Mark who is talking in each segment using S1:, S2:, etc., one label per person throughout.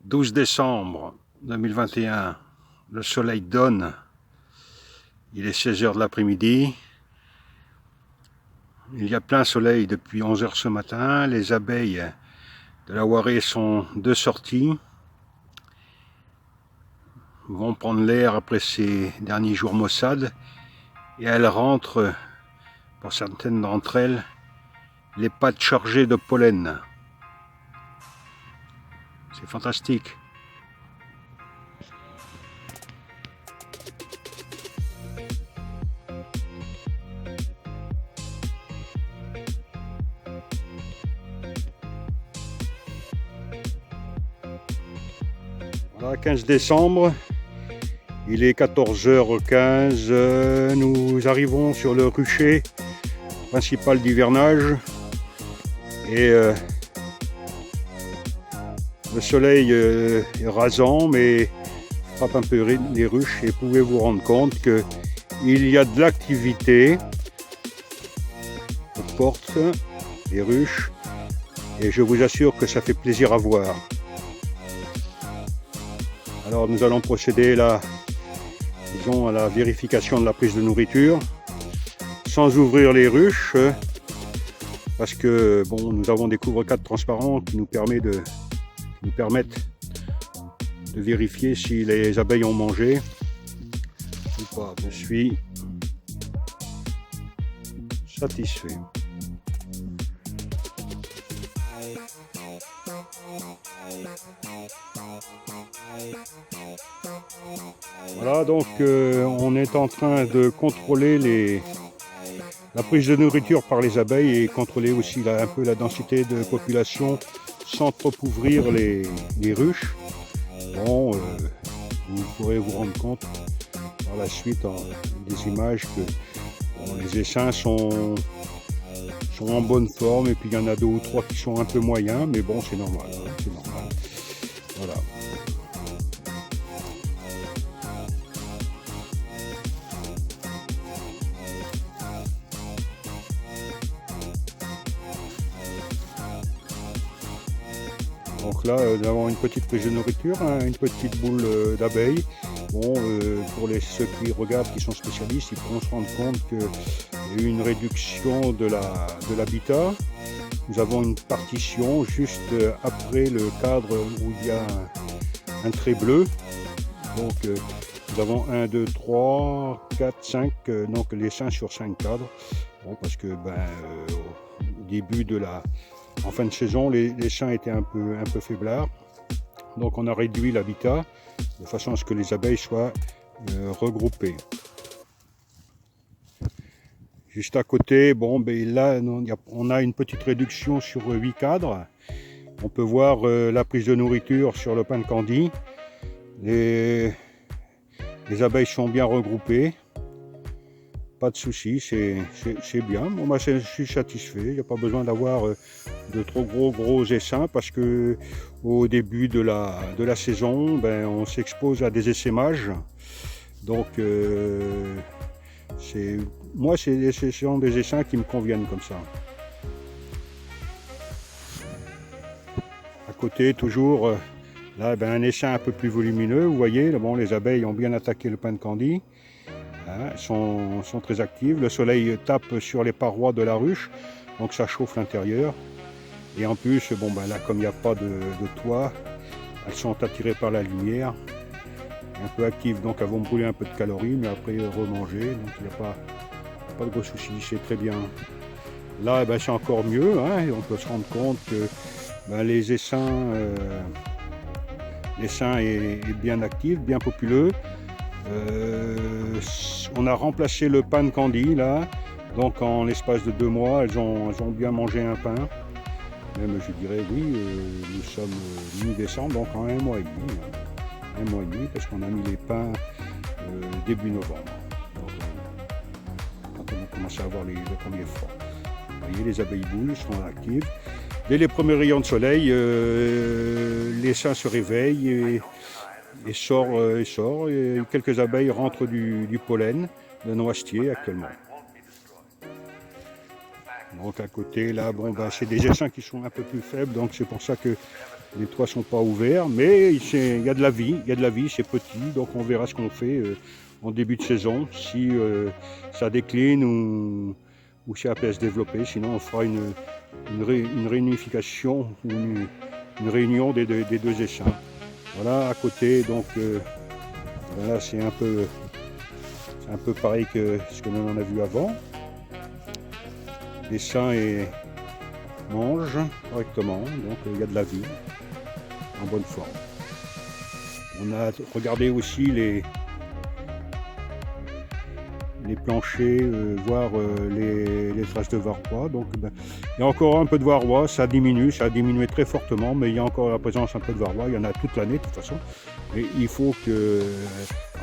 S1: 12 décembre 2021, le soleil donne, il est 16 h de l'après-midi, il y a plein soleil depuis 11 h ce matin, les abeilles de la Warée sont de sortie, vont prendre l'air après ces derniers jours maussades et elles rentrent, pour certaines d'entre elles, les pattes chargées de pollen. C'est fantastique. Voilà, 15 décembre, il est 14 h 15, nous arrivons sur le rucher principal d'hivernage et le soleil est rasant mais frappe un peu les ruches et vous pouvez vous rendre compte qu'il y a de l'activité aux portes, les ruches, et je vous assure que ça fait plaisir à voir. Alors nous allons procéder là, disons, à la vérification de la prise de nourriture sans ouvrir les ruches parce que bon, nous avons des couvre-cadres transparents qui nous permettent de vérifier si les abeilles ont mangé ou pas. Je suis satisfait. Voilà, donc on est en train de contrôler la prise de nourriture par les abeilles et contrôler aussi un peu la densité de population sans trop ouvrir les ruches. Bon, vous pourrez vous rendre compte par la suite des images que bon, les essaims sont en bonne forme et puis il y en a 2 ou 3 qui sont un peu moyens, mais bon, c'est normal, hein, c'est normal. Voilà. Donc là, nous avons une petite prise de nourriture, hein, une petite boule d'abeilles. Bon, pour ceux qui regardent, qui sont spécialistes, ils pourront se rendre compte qu'il y a eu une réduction de l'habitat. Nous avons une partition juste après le cadre où il y a un trait bleu. Donc nous avons 1, 2, 3, 4, 5, donc les 5 sur 5 cadres. Bon, parce que au début en fin de saison, les essaims étaient un peu faiblards. Donc on a réduit l'habitat de façon à ce que les abeilles soient regroupées. Juste à côté, bon, là on a une petite réduction sur 8 cadres. On peut voir la prise de nourriture sur le pain de candy. Les abeilles sont bien regroupées. Pas de soucis, c'est bien. Bon, moi je suis satisfait. Il n'y a pas besoin d'avoir de trop gros essaims parce que au début de la saison, on s'expose à des essaimages. Donc moi ce sont des essaims qui me conviennent comme ça. À côté toujours là un essaim un peu plus volumineux. Vous voyez, là, bon, les abeilles ont bien attaqué le pain de candy. Hein, sont très actives. Le soleil tape sur les parois de la ruche, donc ça chauffe l'intérieur. Et en plus, bon, là, comme il n'y a pas de toit, elles sont attirées par la lumière, un peu actives, donc elles vont brûler un peu de calories, mais après remanger, donc il n'y a pas de gros soucis, c'est très bien. Là, c'est encore mieux, hein, on peut se rendre compte que les essaims est bien actif, bien populeux. On a remplacé le pain de candy là, donc en l'espace de 2 mois, elles ont bien mangé un pain. Même je dirais oui, nous sommes mi-décembre, donc en 1 mois et demi. 1 mois et demi, parce qu'on a mis les pains début novembre. Donc, quand on a commencé à avoir les premiers froids. Vous voyez, les abeilles bougent, sont actives. Dès les premiers rayons de soleil, l'essaim se réveille et sort, et quelques abeilles rentrent du pollen, de noisetier actuellement. Donc à côté là, c'est des essaims qui sont un peu plus faibles, donc c'est pour ça que Les toits sont pas ouverts, mais il y a de la vie, c'est petit, donc on verra ce qu'on fait en début de saison, si ça décline ou si ça peut se développer. Sinon on fera une réunification ou une réunion des deux essaims. Voilà, à côté, donc voilà, c'est un peu pareil que ce que l'on a vu avant. L'essaim mange correctement, donc il y a de la vie en bonne forme. On a regardé aussi les planchers, voir les traces de varroa. Donc il y a encore un peu de varroa, ça a diminué très fortement, mais il y a encore la présence un peu de varroa, il y en a toute l'année de toute façon. Mais il faut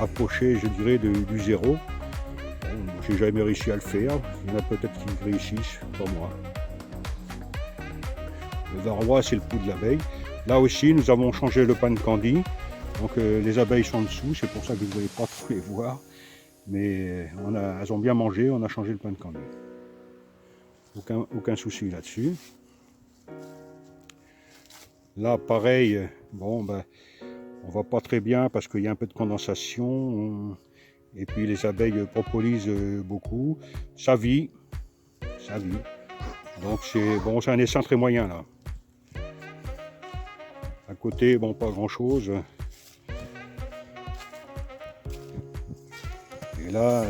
S1: approcher, je dirais, du zéro. Bon, j'ai jamais réussi à le faire, il y en a peut-être qui réussissent, pas moi. Le varroa, c'est le pouls de l'abeille. Là aussi, nous avons changé le pan de candy. Donc les abeilles sont en dessous, c'est pour ça que vous ne voyez pas trop les voir. Mais elles ont bien mangé, on a changé le pan de candy. Aucun souci là-dessus. Là, pareil, bon, on va pas très bien parce qu'il y a un peu de condensation. Et puis les abeilles propolisent beaucoup. Ça vit. Donc c'est un essaim très moyen là. À côté, bon, pas grand chose. Et là,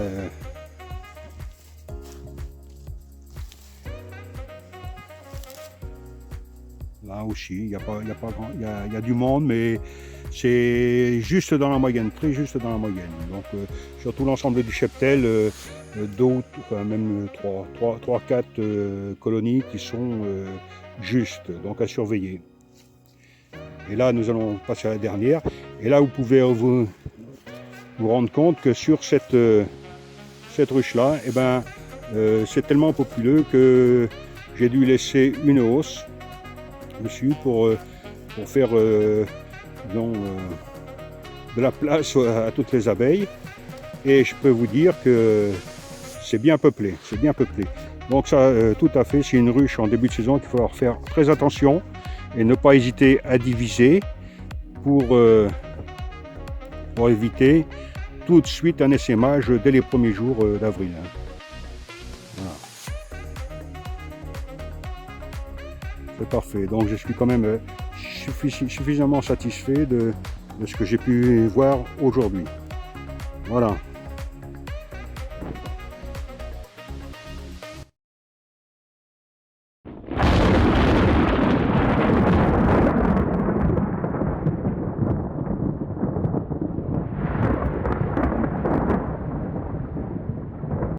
S1: là aussi, il y a du monde, mais c'est juste dans la moyenne, très juste dans la moyenne. Donc sur tout l'ensemble du cheptel, même 3-4 colonies qui sont justes, donc à surveiller. Et là, nous allons passer à la dernière. Et là, vous pouvez vous rendre compte que sur cette ruche-là, c'est tellement populeux que j'ai dû laisser une hausse dessus pour faire de la place à toutes les abeilles. Et je peux vous dire que c'est bien peuplé, Donc ça, tout à fait, c'est une ruche en début de saison qu'il faut falloir faire très attention et ne pas hésiter à diviser pour éviter tout de suite un essaimage dès les premiers jours d'avril. Voilà. C'est parfait. Donc je suis quand même suffisamment satisfait de ce que j'ai pu voir aujourd'hui. Voilà.